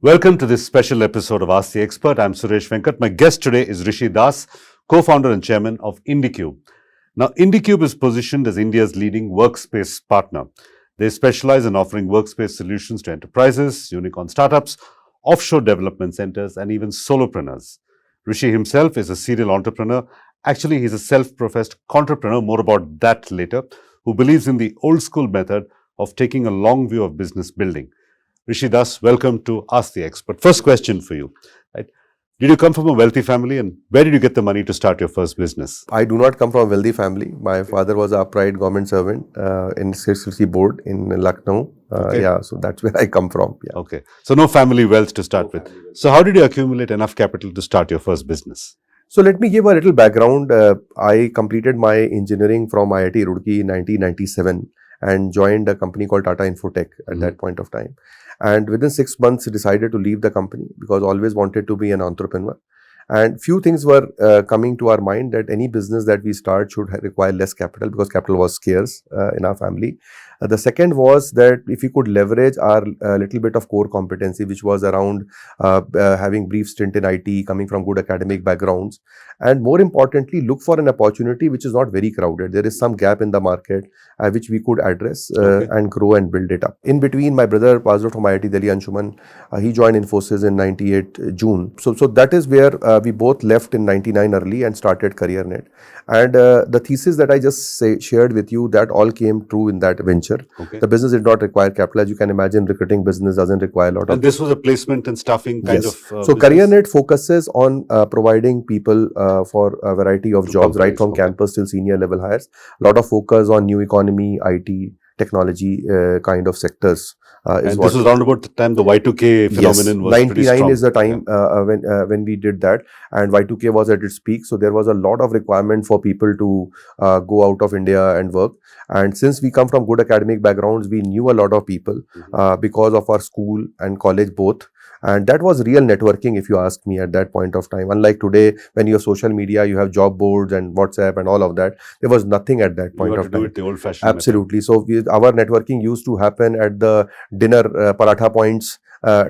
Welcome to this special episode of Ask the Expert. I'm Suresh Venkat. My guest today is Rishi Das, co-founder and chairman of IndiQube. Now, IndiQube is positioned as India's leading workspace partner. They specialize in offering workspace solutions to enterprises, unicorn startups, offshore development centers, and even solopreneurs. Rishi himself is a serial entrepreneur. Actually, he's a self-professed entrepreneur, more about that later, who believes in the old school method of taking a long view of business building. Rishi Das, welcome to Ask the Expert. First question for you. Right? Did you come from a wealthy family, and where did you get the money to start your first business? I do not come from a wealthy family. My father was an upright government servant in CSLC board in Lucknow. So that's where I come from. Yeah. Okay. So no family wealth to start with. So how did you accumulate enough capital to start your first business? So let me give a little background. I completed my engineering from IIT Roorkee in 1997 and joined a company called Tata Infotech at that point of time. And within 6 months, decided to leave the company because always wanted to be an entrepreneur. And few things were coming to our mind that any business that we start should require less capital because capital was scarce in our family. The second was that if we could leverage our little bit of core competency, which was around having brief stint in IT, coming from good academic backgrounds, and more importantly, look for an opportunity which is not very crowded. There is some gap in the market which we could address and grow and build it up. In between, my brother passed out from IIT Delhi, Anshuman. He joined Infosys in 98 June. So that is where we both left in 99 early and started CareerNet. And the thesis that I just shared with you, that all came true in that venture. Okay. The business did not require capital. As you can imagine, recruiting business doesn't require a lot of... And this was a placement and staffing kind of So CareerNet focuses on providing people for a variety of jobs, right from campus till senior level hires. A lot of focus on new economy, IT, technology kind of sectors. And this was around about the time the Y2K phenomenon was 99 pretty strong. Is the time when we did that, and Y2K was at its peak. So there was a lot of requirement for people to go out of India and work. And since we come from good academic backgrounds, we knew a lot of people because of our school and college both. And that was real networking, if you ask me, at that point of time. Unlike today, when you have social media, you have job boards and WhatsApp and all of that. There was nothing at that point of time. Do it the old-fashioned Absolutely. Method. So our networking used to happen at the dinner paratha points,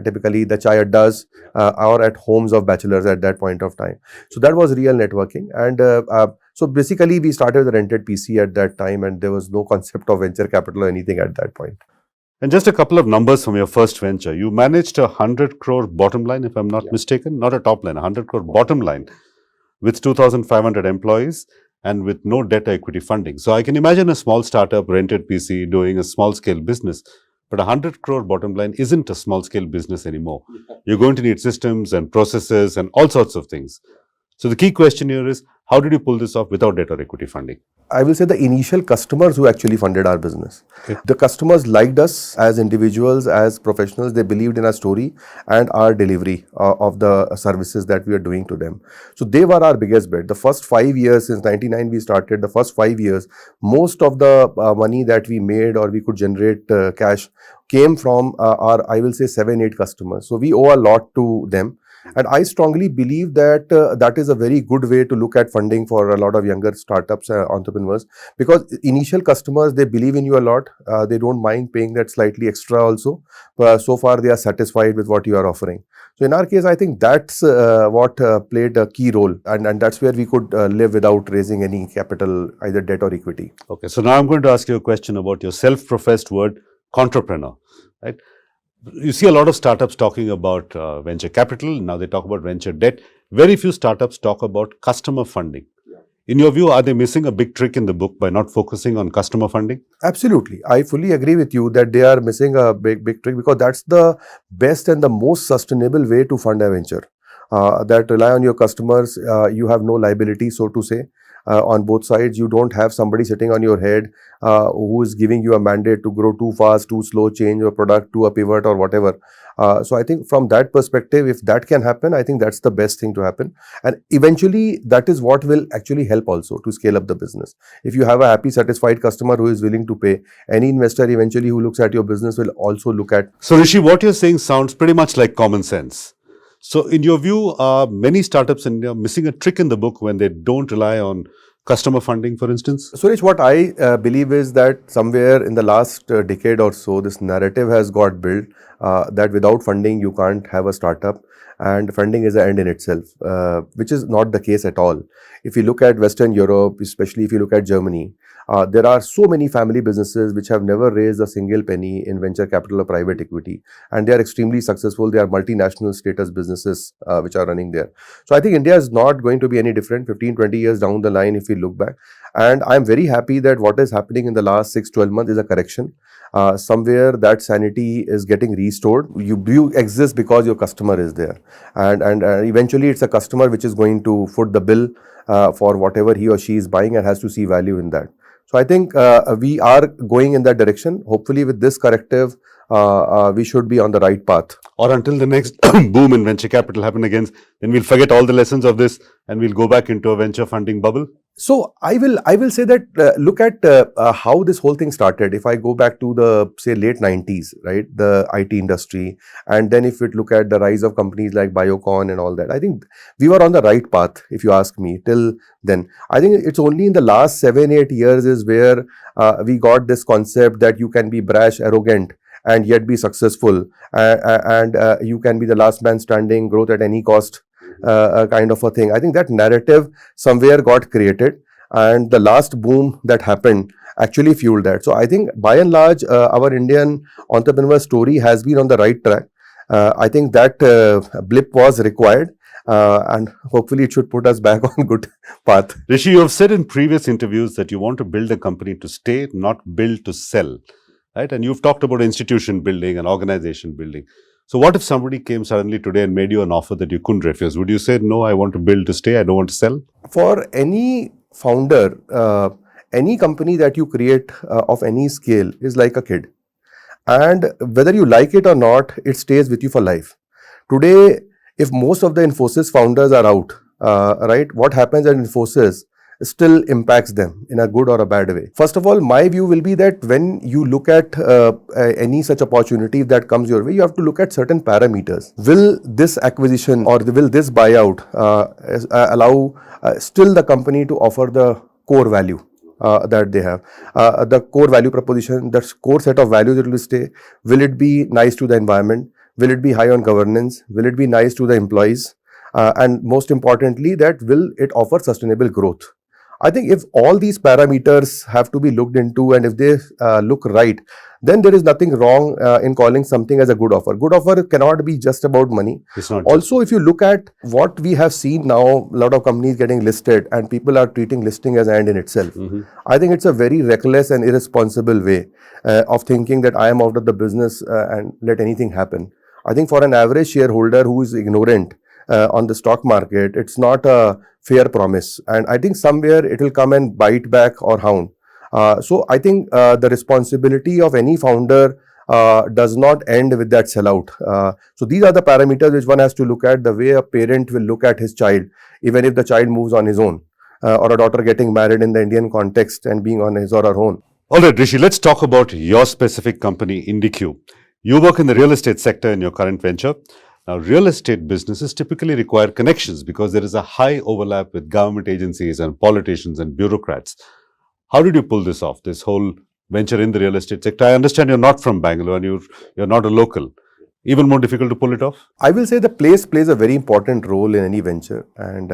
typically the chai addas, or at homes of bachelors at that point of time. So that was real networking. And so basically, we started the rented PC at that time, and there was no concept of venture capital or anything at that point. And just a couple of numbers from your first venture. You managed 100 crore bottom line, if I'm not mistaken, not a top line, 100 crore bottom line with 2,500 employees and with no debt or equity funding. So I can imagine a small startup, rented PC, doing a small scale business. But 100 crore bottom line isn't a small scale business anymore. You're going to need systems and processes and all sorts of things. So the key question here is, how did you pull this off without debt or equity funding? I will say the initial customers who actually funded our business. Okay. The customers liked us as individuals, as professionals. They believed in our story and our delivery of the services that we are doing to them. So they were our biggest bet. The first 5 years, since 99 we started, the first 5 years, most of the money that we made or we could generate cash came from our, I will say, 7-8 customers. So we owe a lot to them. And I strongly believe that that is a very good way to look at funding for a lot of younger startups, entrepreneurs, because initial customers, they believe in you a lot. They don't mind paying that slightly extra also. So far, they are satisfied with what you are offering. So in our case, I think that's what played a key role. And that's where we could live without raising any capital, either debt or equity. Okay, so now I'm going to ask you a question about your self-professed word, entrepreneur, right? You see a lot of startups talking about venture capital. Now they talk about venture debt. Very few startups talk about customer funding. Yeah. In your view, are they missing a big trick in the book by not focusing on customer funding? Absolutely. I fully agree with you that they are missing a big trick because that's the best and the most sustainable way to fund a venture. That rely on your customers. You have no liability, so to say. On both sides, you don't have somebody sitting on your head who is giving you a mandate to grow too fast, too slow, change your product to a pivot or whatever. So I think from that perspective, if that can happen, I think that's the best thing to happen. And eventually, that is what will actually help also to scale up the business. If you have a happy, satisfied customer who is willing to pay, any investor eventually who looks at your business will also look at... So Rishi, what you're saying sounds pretty much like common sense. So in your view, are many startups in India missing a trick in the book when they don't rely on customer funding, for instance? Suresh, what I believe is that somewhere in the last decade or so, this narrative has got built that without funding you can't have a startup, and funding is an end in itself, which is not the case at all. If you look at Western Europe, especially if you look at Germany, there are so many family businesses which have never raised a single penny in venture capital or private equity, and they are extremely successful. They are multinational status businesses which are running there. So I think India is not going to be any different 15-20 years down the line if we look back. And I'm very happy that what is happening in the last 6-12 months is a correction. Somewhere that sanity is getting restored. You exist because your customer is there, and eventually it's a customer which is going to foot the bill for whatever he or she is buying and has to see value in that. So I think we are going in that direction. Hopefully with this corrective, we should be on the right path. Or until the next boom in venture capital happen again, then we'll forget all the lessons of this and we'll go back into a venture funding bubble. So I will say that look at how this whole thing started. If I go back to the say late 90s, right, the IT industry, and then if we look at the rise of companies like Biocon and all that, I think we were on the right path. If you ask me, till then, I think it's only in the last 7-8 years is where we got this concept that you can be brash, arrogant, and yet be successful, and you can be the last man standing, growth at any cost. Kind of a thing. I think that narrative somewhere got created, and the last boom that happened actually fueled that. So I think by and large, our Indian entrepreneur story has been on the right track. I think that blip was required, and hopefully it should put us back on good path. Rishi, you have said in previous interviews that you want to build a company to stay, not build to sell, right? And you've talked about institution building and organization building. So what if somebody came suddenly today and made you an offer that you couldn't refuse? Would you say, no, I want to build to stay, I don't want to sell? For any founder, any company that you create of any scale is like a kid. And whether you like it or not, it stays with you for life. Today, if most of the Infosys founders are out, right, what happens at Infosys still impacts them in a good or a bad way. First of all, my view will be that when you look at any such opportunity that comes your way, you have to look at certain parameters. Will this acquisition or will this buyout allow still the company to offer the core value that they have, the core value proposition, the core set of values that will stay? Will it be nice to the environment? Will it be high on governance? Will it be nice to the employees? And most importantly, that will it offer sustainable growth? I think if all these parameters have to be looked into, and if they look right, then there is nothing wrong in calling something as a good offer. Good offer cannot be just about money. It's not. Also, if you look at what we have seen now, a lot of companies getting listed and people are treating listing as an end in itself. I think it's a very reckless and irresponsible way of thinking that I am out of the business and let anything happen. I think for an average shareholder who is ignorant on the stock market, it's not a fair promise, and I think somewhere it will come and bite back or hound. So I think the responsibility of any founder does not end with that sellout. So these are the parameters which one has to look at, the way a parent will look at his child, even if the child moves on his own, or a daughter getting married in the Indian context and being on his or her own. All right, Rishi, let's talk about your specific company, IndiQube. You work in the real estate sector in your current venture. Now, real estate businesses typically require connections because there is a high overlap with government agencies and politicians and bureaucrats. How did you pull this off, this whole venture in the real estate sector? I understand you're not from Bangalore and you're not a local. Even more difficult to pull it off? I will say the place plays a very important role in any venture. And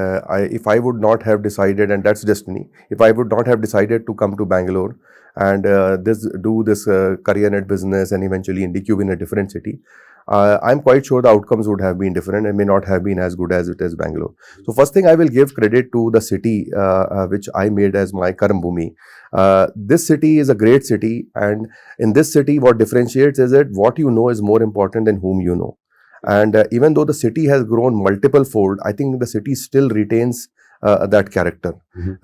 if I would not have decided, and that's destiny, if I would not have decided to come to Bangalore and do this career-net business and eventually IndiQube in a different city, I'm quite sure the outcomes would have been different and may not have been as good as it is Bangalore. So first thing, I will give credit to the city which I made as my Karam Bhumi. This city is a great city, and in this city what differentiates is that what you know is more important than whom you know. And even though the city has grown multiple fold, I think the city still retains that character.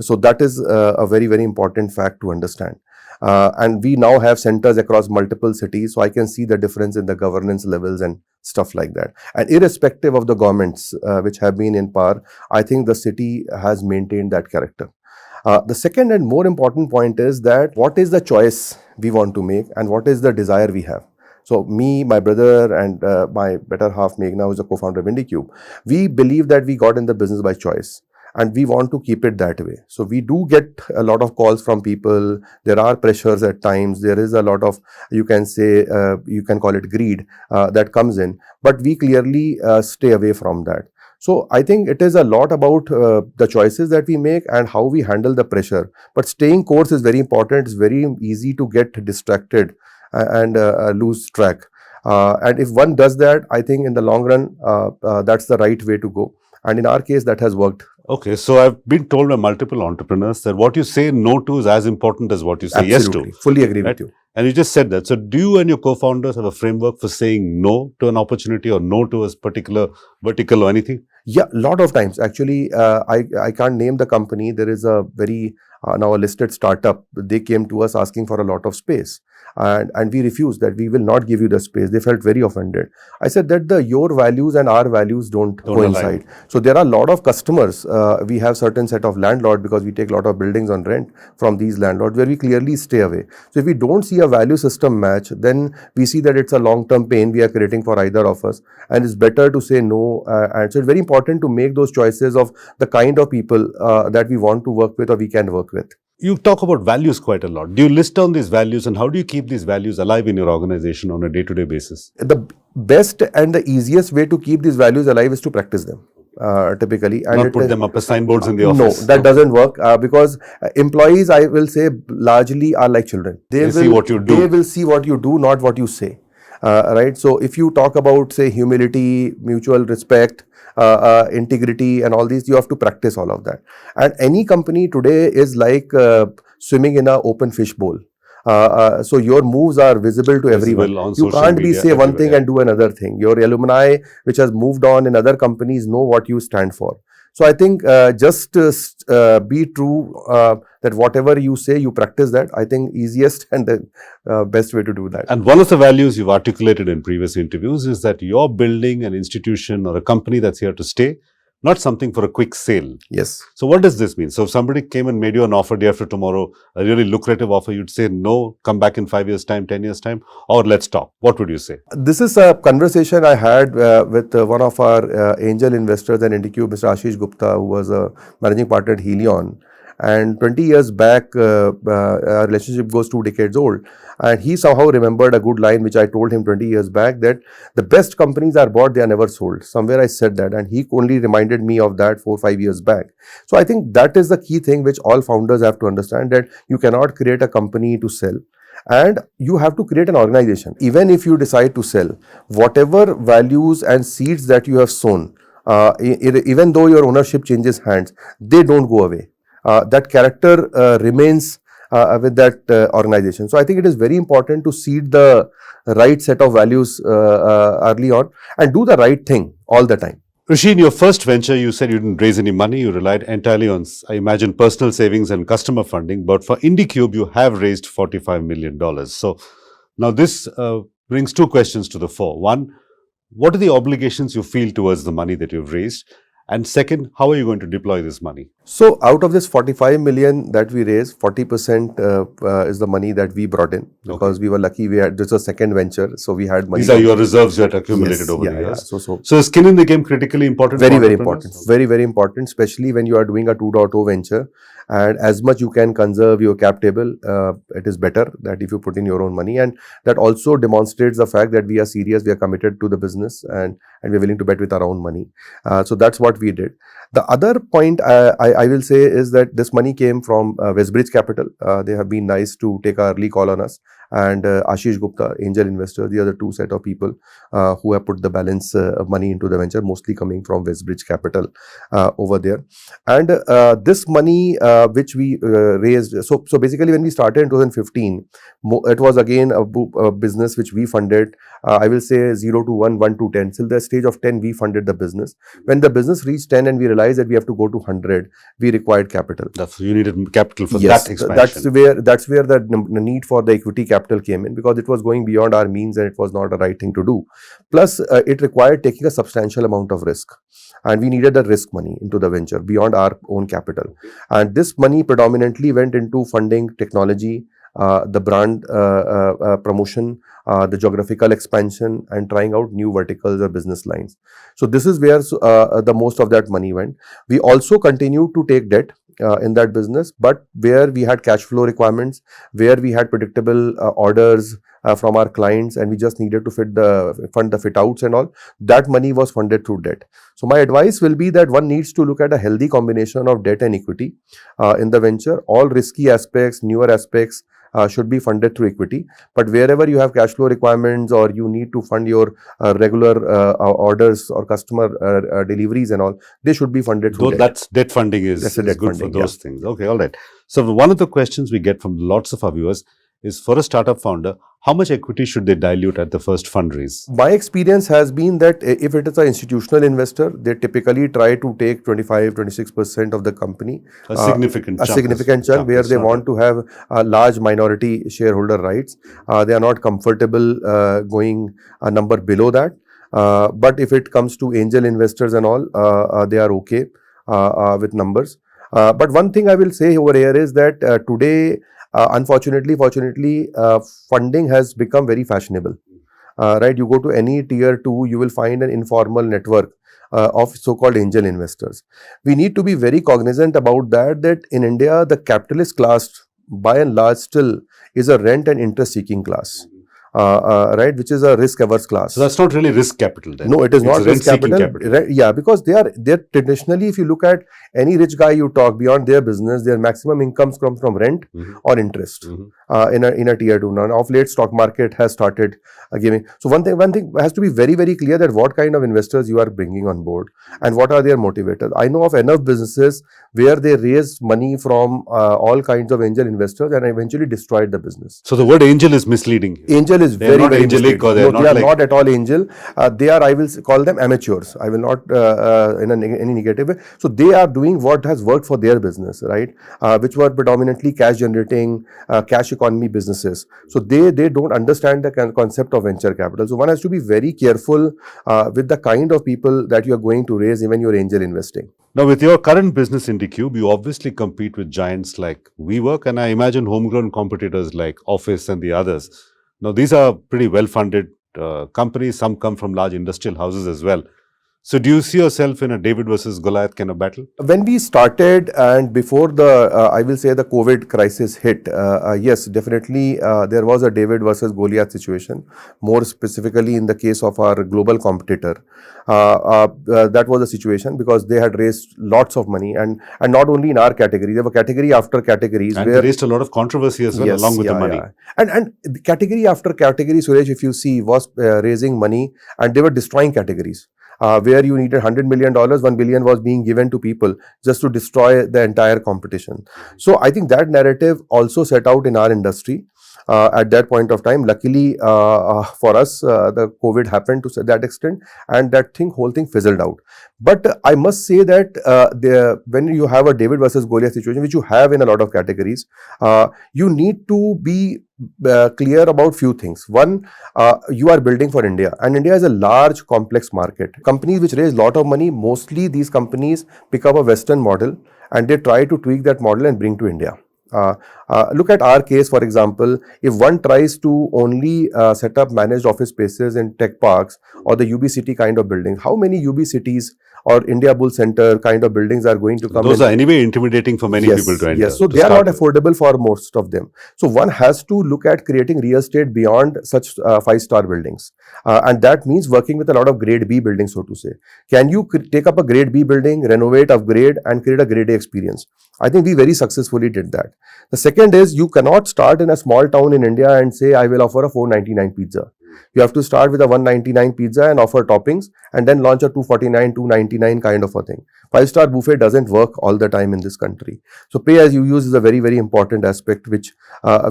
So that is a very, very important fact to understand. And we now have centers across multiple cities, so I can see the difference in the governance levels and stuff like that. And irrespective of the governments which have been in power, I think the city has maintained that character. The second and more important point is that what is the choice we want to make and what is the desire we have. So me, my brother and my better half Meghna, who is a co-founder of IndiQube, we believe that we got in the business by choice. and we want to keep it that way. So we do get a lot of calls from people. There are pressures at times. There is a lot of, you can say, you can call it greed that comes in, but we clearly stay away from that. So I think it is a lot about the choices that we make and how we handle the pressure. But staying course is very important. It's very easy to get distracted and lose track. And if one does that, I think in the long run, that's the right way to go. And in our case, that has worked. Okay, so I've been told by multiple entrepreneurs that what you say no to is as important as what you say Absolutely. yes to. Fully agree Right? with you. And you just said that. So do you and your co-founders have a framework for saying no to an opportunity or no to a particular vertical or anything? Yeah, a lot of times. Actually, I can't name the company. There is a very now a listed startup. They came to us asking for a lot of space. And we refused that. We will not give you the space. They felt very offended. I said that your values and our values don't coincide. So there are a lot of customers. We have certain set of landlords because we take a lot of buildings on rent from these landlords where we clearly stay away. So if we don't see a value system match, then we see that it's a long-term pain we are creating for either of us. And it's better to say no. And so it's very important to make those choices of the kind of people that we want to work with or we can work with. You talk about values quite a lot. Do you list down these values and how do you keep these values alive in your organization on a day-to-day basis? The best and the easiest way to keep these values alive is to practice them. Typically, and not put them up as signboards in the no, office. that doesn't work because employees, I will say, largely are like children. They will see what you do. They will see what you do, not what you say. Right. So if you talk about, say, humility, mutual respect, integrity, and all these, you have to practice all of that. And any company today is like swimming in an open fish bowl. So your moves are visible to everyone. You can't be say one thing and do another thing. Your alumni, which has moved on in other companies, know what you stand for. So I think just be true that whatever you say, you practice that. I think easiest and the best way to do that. And one of the values you've articulated in previous interviews is that you're building an institution or a company that's here to stay, not something for a quick sale. Yes. So what does this mean? So if somebody came and made you an offer day after tomorrow, a really lucrative offer, you'd say no, come back in 5 years' time, 10 years' time, or let's talk. What would you say? This is a conversation I had with one of our angel investors and IndiQube, Mr. Ashish Gupta, who was a managing partner at Helion. And 20 years back, our relationship goes 2 decades old. And he somehow remembered a good line which I told him 20 years back, that the best companies are bought, they are never sold. Somewhere I said that, and he only reminded me of that 4 or 5 years back. So I think that is the key thing which all founders have to understand, that you cannot create a company to sell. And you have to create an organization. Even if you decide to sell, whatever values and seeds that you have sown, even though your ownership changes hands, they don't go away. That character remains with that organization. So I think it is very important to seed the right set of values early on and do the right thing all the time. Rishi, in your first venture, you said you didn't raise any money. You relied entirely on, I imagine, personal savings and customer funding. But for IndiQube, you have raised $45 million. So now this brings 2 questions to the fore. One, what are the obligations you feel towards the money that you've raised? And second, how are you going to deploy this money? So out of this 45 million that we raised, 40% is the money that we brought in, because we were lucky. We had, this was a second venture, so we had money. These are your reserves that accumulated over the years. Yeah. So skin in the game critically important. Very, very important. Very, very important, especially when you are doing a 2.0 venture. And as much you can conserve your cap table, it is better that if you put in your own money. And that also demonstrates the fact that we are serious, we are committed to the business, and we're willing to bet with our own money. So that's what we did. The other point I will say is that this money came from Westbridge Capital. They have been nice to take an early call on us. And Ashish Gupta, angel investor, the other 2 set of people who have put the balance of money into the venture, mostly coming from Westbridge Capital over there. And this money which we raised, so basically when we started in 2015, it was again a business which we funded. I will say 0 to 1, 1 to 10. Till the stage of 10, we funded the business. When the business reached 10 and we realized that we have to go to 100, we required capital. You needed capital for that expansion. That's where the need for the equity capital came in, because it was going beyond our means and it was not the right thing to do. Plus, it required taking a substantial amount of risk. And we needed the risk money into the venture beyond our own capital. And this money predominantly went into funding technology, the brand promotion, the geographical expansion, and trying out new verticals or business lines. So this is where the most of that money went. We also continued to take debt in that business, but where we had cash flow requirements, where we had predictable orders from our clients, and we just needed to fund the fit outs and all, that money was funded through debt. So my advice will be that one needs to look at a healthy combination of debt and equity in the venture. All risky aspects, newer aspects should be funded through equity, but wherever you have cash flow requirements or you need to fund your regular orders or customer deliveries and all, they should be funded through debt. That's debt funding is debt good funding, for those things. Okay, all right. So one of the questions we get from lots of our viewers is, for a startup founder, how much equity should they dilute at the first fundraise? My experience has been that if it is an institutional investor, they typically try to take 25-26% of the company. A significant chunk where they want to have large minority shareholder rights. They are not comfortable going a number below that. But if it comes to angel investors and all, they are okay with numbers. But one thing I will say over here is that today, fortunately, funding has become very fashionable. Right, you go to any tier 2, you will find an informal network of so-called angel investors. We need to be very cognizant about that in India, the capitalist class, by and large, still is a rent and interest-seeking class. Right, which is a risk-averse class. So that's not really risk capital then? No, it is not risk capital. Yeah, because they're traditionally, if you look at any rich guy you talk, beyond their business, their maximum incomes come from rent or interest in a tier 2. Now, of late, stock market has started giving. So one thing has to be very, very clear, that what kind of investors you are bringing on board and what are their motivators. I know of enough businesses where they raised money from all kinds of angel investors and eventually destroyed the business. So the word angel is misleading. Angel is very, very angelic, or they are not at all angel. They are, I will call them amateurs. I will not in any negative way. So they are doing what has worked for their business, right? Which were predominantly cash generating, cash economy businesses. So they don't understand the concept of venture capital. So one has to be very careful with the kind of people that you are going to raise, even your angel investing. Now, with your current business, IndiQube, you obviously compete with giants like WeWork, and I imagine homegrown competitors like Office and the others. Now, these are pretty well-funded companies. Some come from large industrial houses as well. So do you see yourself in a David versus Goliath kind of battle? When we started and before the, I will say the COVID crisis hit, yes, definitely there was a David versus Goliath situation, more specifically in the case of our global competitor. That was the situation because they had raised lots of money and not only in our category, there were category after categories. And they raised a lot of controversy as well, along with the money. Yeah. And category after category, Suresh, if you see, was raising money and they were destroying categories. Where you needed $100 million, $1 billion was being given to people just to destroy the entire competition. So I think that narrative also set out in our industry at that point of time. Luckily for us, the COVID happened to that extent, and whole thing fizzled out. But I must say that when you have a David versus Goliath situation, which you have in a lot of categories, you need to be clear about few things. One, you are building for India, and India is a large, complex market. Companies which raise a lot of money, mostly these companies pick up a Western model and they try to tweak that model and bring to India. Look at our case, for example. If one tries to only set up managed office spaces in tech parks or the UB City kind of buildings, how many UB cities or India Bull Center kind of buildings are going to come? Those are anyway intimidating for many people to enter. Yes, so they are not affordable for most of them. So one has to look at creating real estate beyond such 5-star buildings. And that means working with a lot of grade B buildings, so to say. Can you take up a grade B building, renovate, upgrade, and create a grade A experience? I think we very successfully did that. The second is, you cannot start in a small town in India and say, I will offer a $4.99 pizza. You have to start with a $1.99 pizza and offer toppings, and then launch a $2.49, $2.99 kind of a thing. 5-star buffet doesn't work all the time in this country. So pay as you use is a very, very important aspect, which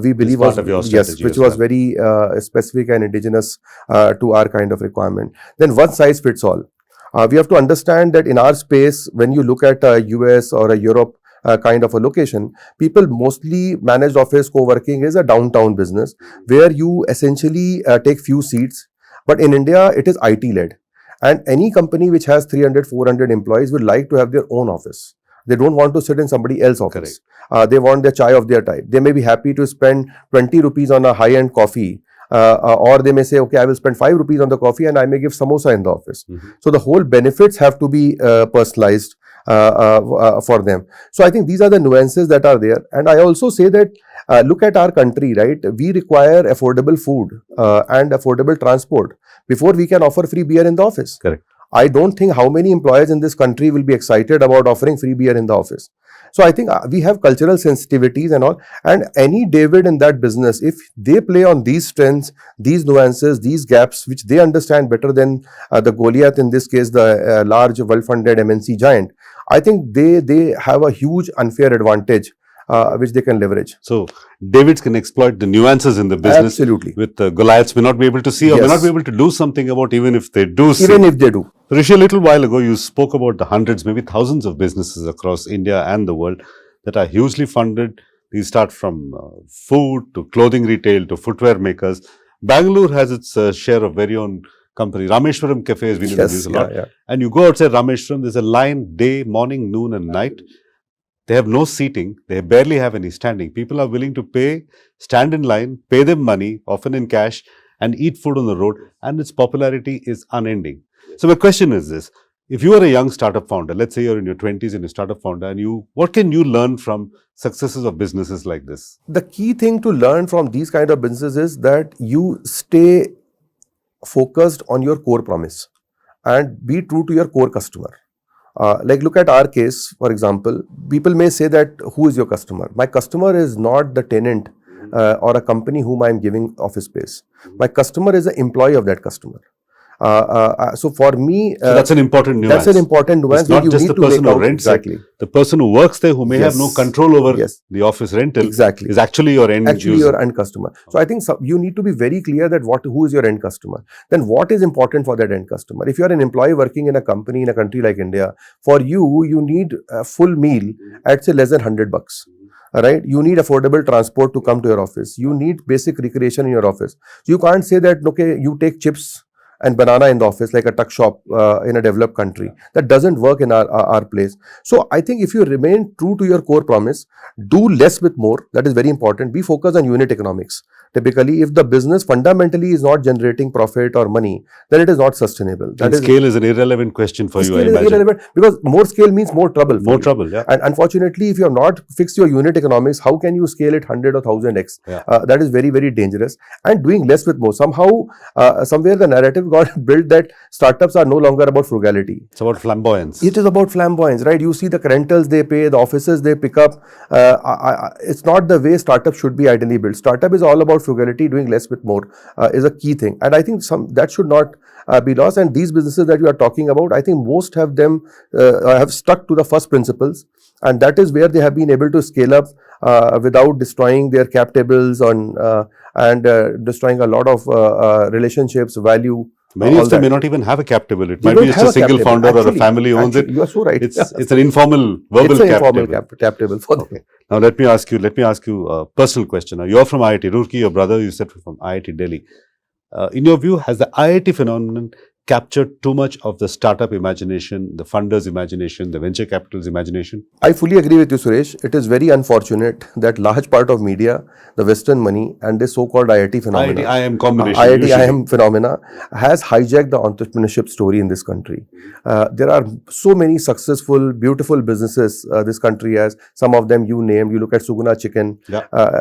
we believe was, which was very specific and indigenous to our kind of requirement. Then one size fits all. We have to understand that in our space, when you look at a US or a Europe kind of a location, people mostly managed office co-working is a downtown business where you essentially take few seats. But in India, it is IT led. And any company which has 300, 400 employees would like to have their own office. They don't want to sit in somebody else's office. They want their chai of their type. They may be happy to spend 20 rupees on a high-end coffee, or they may say, okay, I will spend 5 rupees on the coffee and I may give samosa in the office. So the whole benefits have to be personalized for them. So I think these are the nuances that are there. And I also say that look at our country, right? We require affordable food and affordable transport before we can offer free beer in the office. Correct. I don't think how many employers in this country will be excited about offering free beer in the office. So I think we have cultural sensitivities and all, and any David in that business, if they play on these strengths, these nuances, these gaps, which they understand better than the Goliath, in this case, the large well-funded MNC giant, I think they have a huge unfair advantage which they can leverage. So Davids can exploit the nuances in the business. Absolutely. With Goliaths may not be able to see, or may not be able to do something about, even if they do see. Even if they do. Rishi, a little while ago, you spoke about the hundreds, maybe thousands of businesses across India and the world that are hugely funded. These start from food to clothing retail to footwear makers. Bangalore has its share of very own company. Rameshwaram Cafe has been in the news a lot. And you go outside Rameshwaram, there's a line day, morning, noon and night. They have no seating. They barely have any standing. People are willing to pay, stand in line, pay them money, often in cash, and eat food on the road. And its popularity is unending. So my question is this. If you are a young startup founder, let's say you're in your 20s and you're a startup founder, and what can you learn from successes of businesses like this? The key thing to learn from these kind of businesses is that you stay focused on your core promise and be true to your core customer. Like look at our case, for example, people may say that who is your customer? My customer is not the tenant or a company whom I am giving office space. My customer is the employee of that customer. So for me, so that's an important nuance. That's an important nuance. It's not just the person who rents it. The person who works there, who may have no control over the office rental, is actually your end user. Your end customer. So I think you need to be very clear that who is your end customer. Then what is important for that end customer? If you are an employee working in a company in a country like India, for you need a full meal at say less than $100. Right? You need affordable transport to come to your office. You need basic recreation in your office. You can't say that, okay, you take chips and banana in the office like a tuck shop in a developed country. That doesn't work in our place. So I think if you remain true to your core promise, do less with more. That is very important. Be focused on unit economics. Typically, if the business fundamentally is not generating profit or money, then it is not sustainable. Scale is an irrelevant question for you, I imagine. Irrelevant because more scale means more trouble. More trouble, yeah. And unfortunately, if you have not fixed your unit economics, how can you scale it 100 or 1000x? Yeah. That is very, very dangerous. And doing less with more. Somehow, somewhere the narrative got built that startups are no longer about frugality. It's about flamboyance. It is about flamboyance, right? You see the rentals they pay, the offices they pick up. It's not the way startup should be ideally built. Startup is all about frugality. Doing less with more is a key thing. And I think that should not be lost. And these businesses that you are talking about, I think most have them have stuck to the first principles. And that is where they have been able to scale up without destroying their cap tables and destroying a lot of relationships, value. Many of them may not even have a cap table. It might be just a single founder or a family owns it. You are so right. It's an informal verbal cap table for them. Now let me ask you a personal question. Now you're from IIT Roorkee, your brother you said from IIT Delhi. In your view, has the IIT phenomenon captured too much of the startup imagination, the funders' imagination, the venture capital's imagination? I fully agree with you, Suresh. It is very unfortunate that large part of media, the Western money and this so-called IIT phenomena, IIT-IIM combination, IIT-IIM phenomena has hijacked the entrepreneurship story in this country. There are so many successful, beautiful businesses this country has. Some of them you named. You look at Suguna Chicken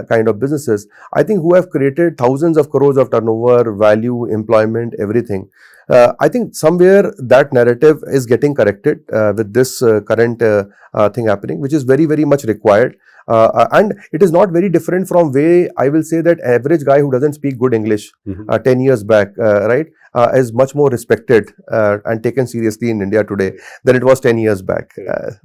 kind of businesses. I think who have created thousands of crores of turnover, value, employment, everything. I think somewhere that narrative is getting corrected with this current thing happening, which is very, very much required. And it is not very different from way I will say that average guy who doesn't speak good English 10 years back, right, is much more respected and taken seriously in India today than it was 10 years back,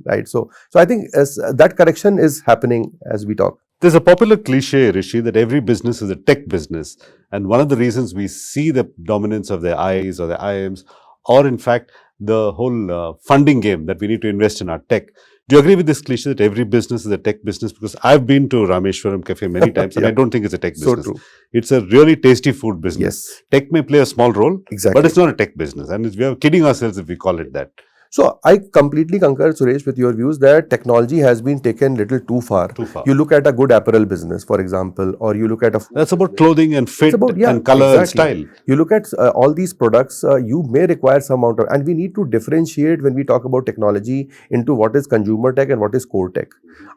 right? So I think that correction is happening as we talk. There's a popular cliche, Rishi, that every business is a tech business. And one of the reasons we see the dominance of the IIs or the IIMs, or in fact, the whole funding game that we need to invest in our tech. Do you agree with this cliche that every business is a tech business? Because I've been to Rameshwaram Cafe many times and I don't think it's a tech business. So true. It's a really tasty food business. Yes. Tech may play a small role, exactly, but it's not a tech business. And we are kidding ourselves if we call it that. So I completely concur, Suresh, with your views that technology has been taken little too far. Too far. You look at a good apparel business, for example, or you look at a food That's about business. clothing and fit and color and style. You look at all these products, you may require some amount of, and we need to differentiate when we talk about technology into what is consumer tech and what is core tech.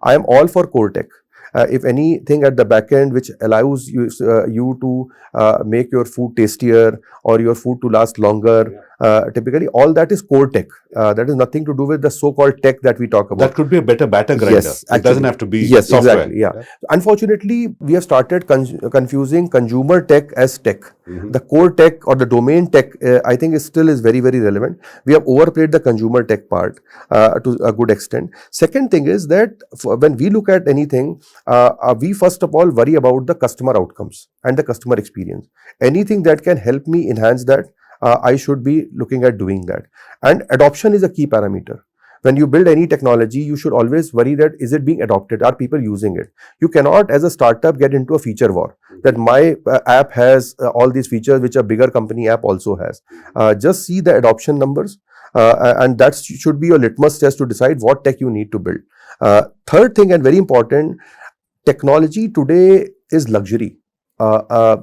I am all for core tech. If anything at the back end which allows you, you to make your food tastier or your food to last longer, typically all that is core tech. That is nothing to do with the so-called tech that we talk about. That could be a better batter grinder. Yes, it doesn't have to be yes, software. Exactly, yeah. Unfortunately, we have started confusing consumer tech as tech. The core tech or the domain tech, I think is very, very relevant. We have overplayed the consumer tech part to a good extent. Second thing is that when we look at anything, we first of all worry about the customer outcomes and the customer experience. Anything that can help me enhance that, I should be looking at doing that. And adoption is a key parameter. When you build any technology, you should always worry that is it being adopted? Are people using it? You cannot, as a startup, get into a feature war that my app has all these features which a bigger company app also has. Just see the adoption numbers, and that should be your litmus test to decide what tech you need to build. Third thing, and very important, technology today is luxury. A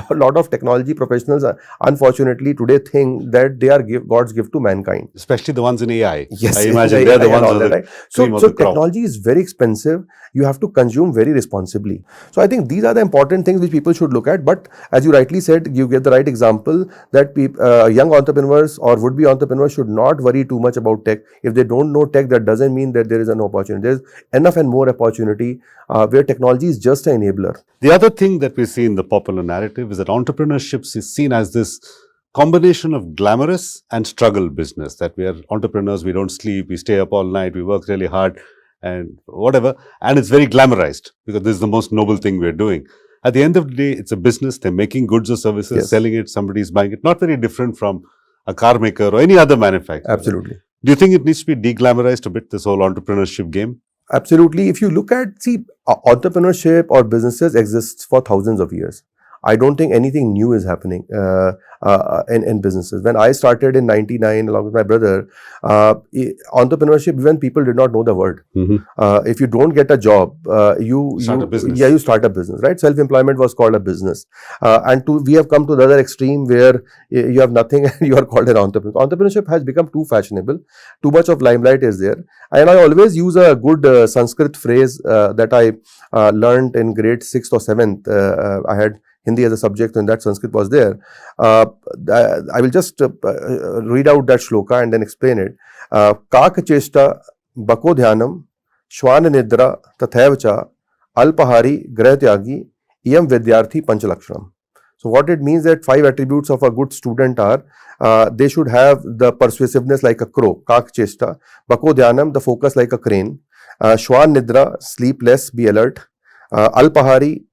lot of technology professionals, unfortunately, today think that they are God's gift to mankind. Especially the ones in AI. Yes, I imagine they're the ones that, that right? So technology is very expensive. You have to consume very responsibly. So I think these are the important things which people should look at. But as you rightly said, you give the right example that young entrepreneurs or would-be entrepreneurs should not worry too much about tech. If they don't know tech, that doesn't mean that there is an opportunity. There is enough and more opportunity where technology is just an enabler. The other thing that we see in the popular narrative is that entrepreneurship is seen as this combination of glamorous and struggle business, that we are entrepreneurs, we don't sleep, we stay up all night, we work really hard and whatever, and it's very glamorized because this is the most noble thing we're doing. At the end of the day, it's a business, they're making goods or services, selling it, somebody's buying it, not very different from a car maker or any other manufacturer. Absolutely. Do you think it needs to be deglamorized a bit, this whole entrepreneurship game? Absolutely. If you look at, entrepreneurship or businesses exists for thousands of years. I don't think anything new is happening in businesses. When I started in 99 along with my brother, entrepreneurship, even people did not know the word. If you don't get a job, you start a business, right? Self-employment was called a business. We have come to the other extreme where you have nothing and you are called an entrepreneur. Entrepreneurship has become too fashionable. Too much of limelight is there. And I always use a good Sanskrit phrase that I learned in grade 6th or 7th. I had Hindi as a subject and that Sanskrit was there. I will just read out that shloka and then explain it. Kaka chesta bako dhyanam shwana nidra tathaivacha alpahari grahatyagi iyam vidyarthi panchalakshanam. So what it means that 5 attributes of a good student are, they should have the persuasiveness like a crow, kaka chesta, bako dhyanam, the focus like a crane, shwan nidra, sleep less, be alert, alpahari,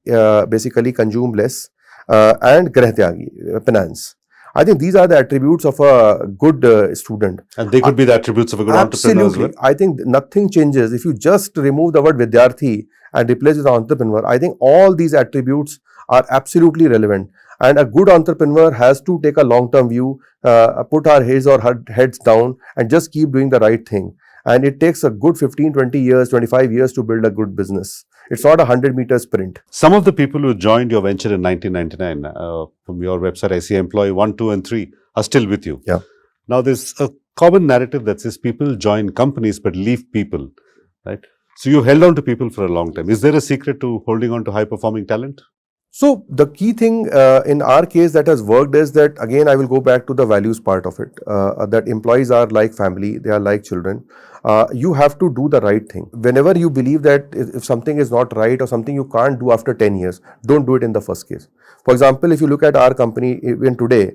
basically consume less, and grahatyagi, penance. I think these are the attributes of a good student. And they could be the attributes of a good entrepreneur as well. I think nothing changes. If you just remove the word vidyarthi and replace it with entrepreneur, I think all these attributes are absolutely relevant. And a good entrepreneur has to take a long-term view, put his or her heads down and just keep doing the right thing. And it takes a good 15, 20 years, 25 years to build a good business. It's not a 100-meter sprint. Some of the people who joined your venture in 1999, from your website, I see employee 1, 2 and 3 are still with you. Yeah. Now, there's a common narrative that says people join companies but leave people, right? So you held on to people for a long time. Is there a secret to holding on to high-performing talent? So the key thing in our case that has worked is that, again, I will go back to the values part of it, that employees are like family, they are like children. You have to do the right thing. Whenever you believe that if something is not right or something you can't do after 10 years, don't do it in the first case. For example, if you look at our company, even today,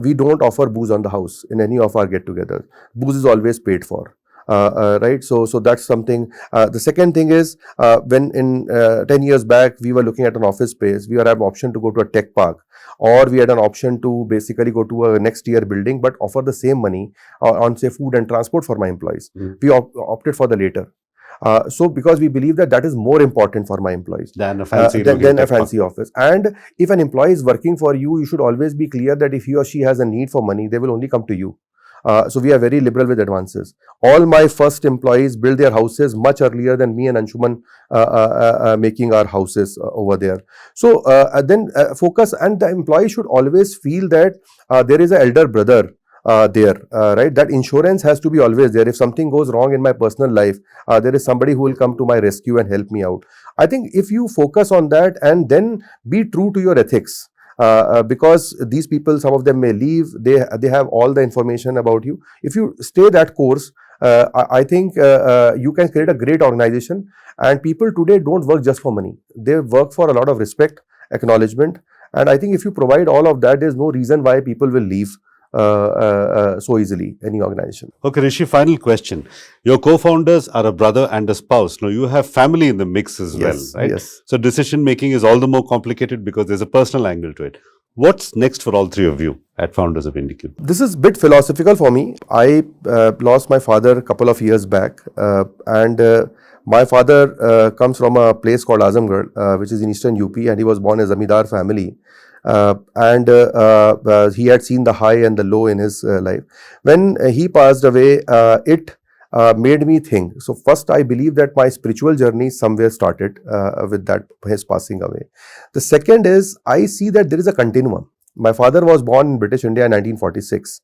we don't offer booze on the house in any of our get-togethers. Booze is always paid for. Right, so that's something. The second thing is when in 10 years back we were looking at an office space, we had an option to go to a tech park, or we had an option to basically go to a next tier building but offer the same money on say food and transport for my employees. We opted for the later. So because we believe that is more important for my employees than a fancy, office. And if an employee is working for you, you should always be clear that if he or she has a need for money, they will only come to you. So we are very liberal with advances. All my first employees build their houses much earlier than me and Anshuman making our houses over there. So then focus, and the employee should always feel that there is an elder brother there, right? That insurance has to be always there. If something goes wrong in my personal life, there is somebody who will come to my rescue and help me out. I think if you focus on that and then be true to your ethics, because these people, some of them may leave, they have all the information about you. If you stay that course, I think you can create a great organization. And people today don't work just for money. They work for a lot of respect, acknowledgement. And I think if you provide all of that, there's no reason why people will leave so easily, any organization. Okay, Rishi, final question. Your co-founders are a brother and a spouse. Now, you have family in the mix as well, right? Yes. So, decision making is all the more complicated because there's a personal angle to it. What's next for all three of you at Founders of IndiQube? This is a bit philosophical for me. I lost my father a couple of years back, and my father comes from a place called Azamgarh, which is in eastern UP, and he was born in a Zamindar family. He had seen the high and the low in his life. When he passed away, it made me think. So first, I believe that my spiritual journey somewhere started with that, his passing away. The second is, I see that there is a continuum. My father was born in British India in 1946.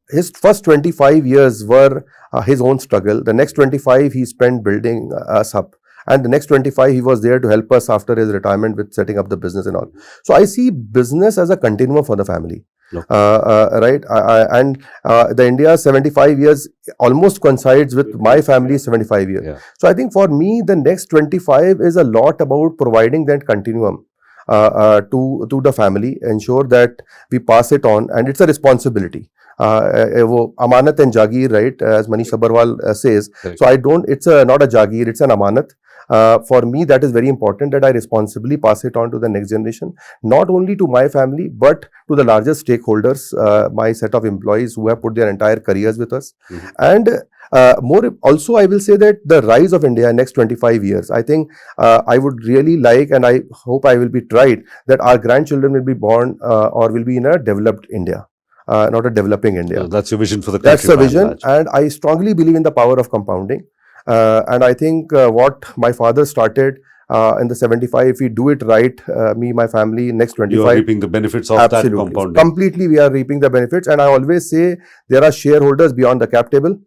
His first 25 years were his own struggle. The next 25 he spent building us up. And the next 25, he was there to help us after his retirement with setting up the business and all. So I see business as a continuum for the family. Okay. Right? The India 75 years almost coincides with my family's 75 years. Yeah. So I think for me, the next 25 is a lot about providing that continuum to the family, ensure that we pass it on, and it's a responsibility. Amanat and Jagir, right, as Manish Sabharwal says. Correct. So I don't, it's not a Jagir, it's an Amanat. For me, that is very important, that I responsibly pass it on to the next generation, not only to my family, but to the largest stakeholders, my set of employees who have put their entire careers with us. Mm-hmm. And more also, I will say that the rise of India in next 25 years, I think I would really like, and I hope I will be tried, that our grandchildren will be born or will be in a developed India. Not a developing India. So that's your vision for the country. That's the vision, and I strongly believe in the power of compounding. And I think what my father started in the 75, if we do it right, me, my family, next 25. You are reaping the benefits of that compounding. Completely, we are reaping the benefits. And I always say there are shareholders beyond the cap table.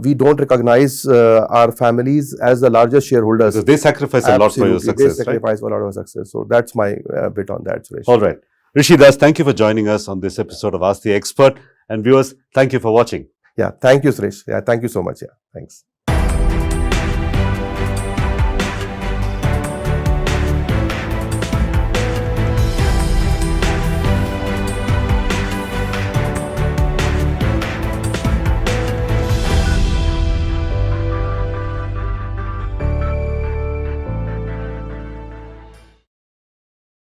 We don't recognize our families as the largest shareholders. Because they sacrifice a lot for your success. They sacrifice a lot of success. So that's my bit on that, Suresh. All right. Rishi Das, thank you for joining us on this episode of Ask the Expert. And viewers, thank you for watching. Yeah, thank you, Suresh. Yeah, thank you so much. Yeah, thanks.